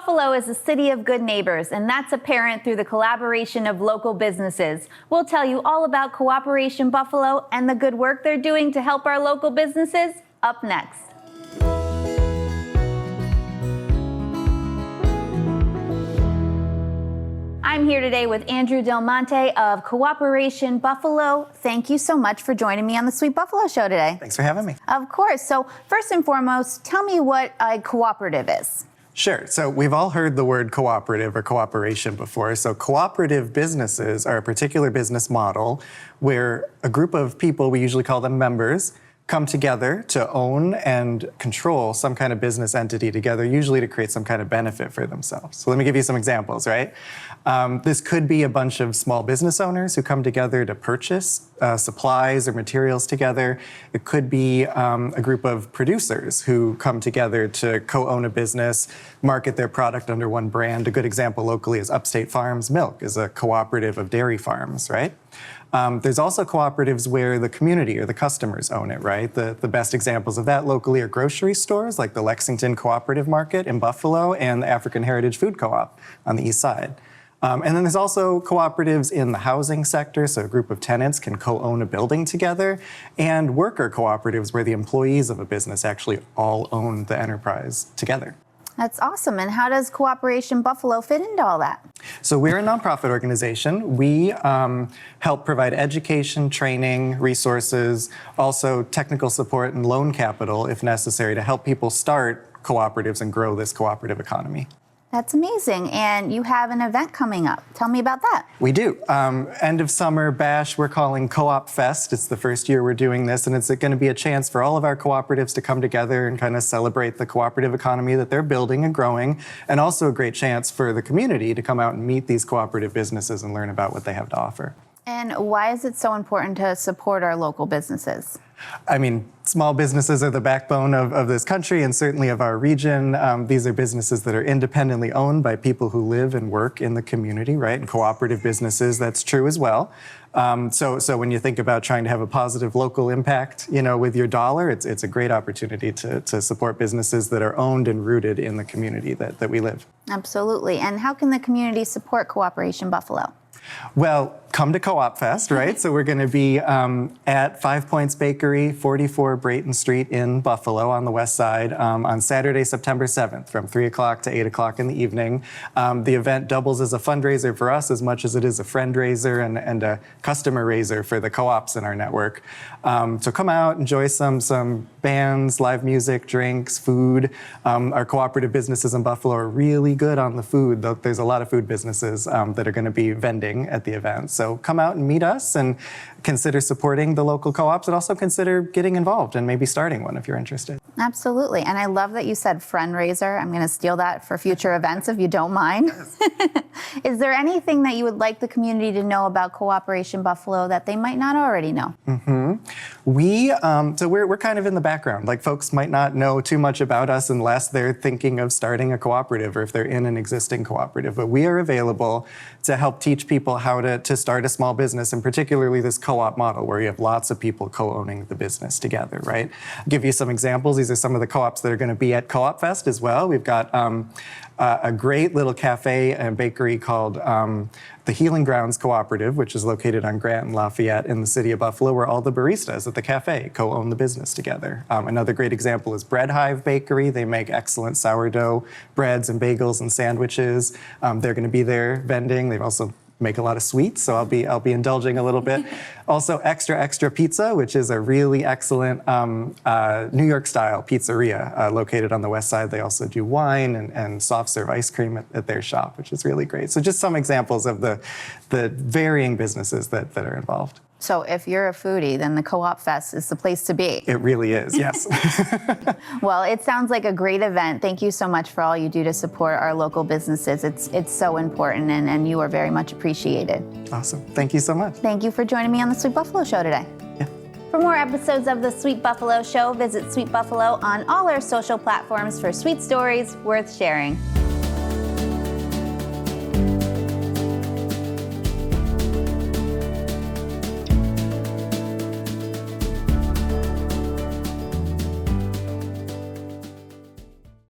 Buffalo is a city of good neighbors, and that's apparent through the collaboration of local businesses. We'll tell you all about Cooperation Buffalo and the good work they're doing to help our local businesses up next. I'm here today with Andrew Del Monte of Cooperation Buffalo. Thank you so much for joining me on the Sweet Buffalo Show today. Thanks for having me. Of course. So first and foremost, tell me what a cooperative is. Sure. So we've all heard the word cooperative or cooperation before. So cooperative businesses are a particular business model where a group of people, we usually call them members, come together to own and control some kind of business entity together, usually to create some kind of benefit for themselves. So let me give you some examples, right? This could be a bunch of small business owners who come together to purchase supplies or materials together. It could be a group of producers who come together to co-own a business, market their product under one brand. A good example locally is Upstate Farms Milk is a cooperative of dairy farms, right? There's also cooperatives where the community or the customers own it, right? The best examples of that locally are grocery stores like the Lexington Cooperative Market in Buffalo and the African Heritage Food Co-op on the east side. And then there's also cooperatives in the housing sector, so a group of tenants can co-own a building together, and worker cooperatives where the employees of a business actually all own the enterprise together. That's awesome. And how does Cooperation Buffalo fit into all that? So we're a nonprofit organization. We help provide education, training, resources, also technical support and loan capital if necessary to help people start cooperatives and grow this cooperative economy. That's amazing. And you have an event coming up. Tell me about that. We do. End of summer bash we're calling Co-op Fest. It's the first year we're doing this, and it's going to be a chance for all of our cooperatives to come together and kind of celebrate the cooperative economy that they're building and growing, and also a great chance for the community to come out and meet these cooperative businesses and learn about what they have to offer. And why is it so important to support our local businesses? I mean, small businesses are the backbone of this country and certainly of our region. These are businesses that are independently owned by people who live and work in the community, right? And cooperative businesses, that's true as well. So when you think about trying to have a positive local impact, with your dollar, it's a great opportunity to support businesses that are owned and rooted in the community that we live. Absolutely. And how can the community support Cooperation Buffalo? Well, come to Co-op Fest, right? So we're going to be at 5 Points Bakery, 44 Brayton Street in Buffalo on the west side on Saturday, September 7th from 3 o'clock to 8 o'clock in the evening. The event doubles as a fundraiser for us as much as it is a friend raiser and a customer raiser for the co-ops in our network. So come out, enjoy some bands, live music, drinks, food. Our cooperative businesses in Buffalo are really good on the food. There's a lot of food businesses that are going to be vending at the event. So come out and meet us and consider supporting the local co-ops, and also consider getting involved and maybe starting one if you're interested. Absolutely. And I love that you said friend raiser. I'm going to steal that for future events if you don't mind. Yes. Is there anything that you would like the community to know about Cooperation Buffalo that they might not already know? Mm-hmm. We're kind of in the background. Like, folks might not know too much about us unless they're thinking of starting a cooperative or if they're in an existing cooperative. But we are available to help teach people how to start a small business, and particularly this co-op model where you have lots of people co-owning the business together, right? I'll give you some examples. These are some of the co-ops that are going to be at Co-op Fest as well. We've got a great little cafe and bakery called the Healing Grounds Cooperative, which is located on Grant and Lafayette in the city of Buffalo, where all the baristas at the cafe co-own the business together. Another great example is Bread Hive Bakery. They make excellent sourdough breads and bagels and sandwiches. They're going to be there vending. They also make a lot of sweets, so I'll be indulging a little bit. Also, Extra Extra Pizza, which is a really excellent New York-style pizzeria located on the west side. They also do wine and soft serve ice cream at their shop, which is really great. So just some examples of the varying businesses that are involved. So if you're a foodie, then the Co-op Fest is the place to be. It really is, yes. Well, it sounds like a great event. Thank you so much for all you do to support our local businesses. It's so important, and you are very much appreciated. Awesome. Thank you so much. Thank you for joining me on the Sweet Buffalo Show today. Yeah. For more episodes of the Sweet Buffalo Show, visit Sweet Buffalo on all our social platforms for sweet stories worth sharing.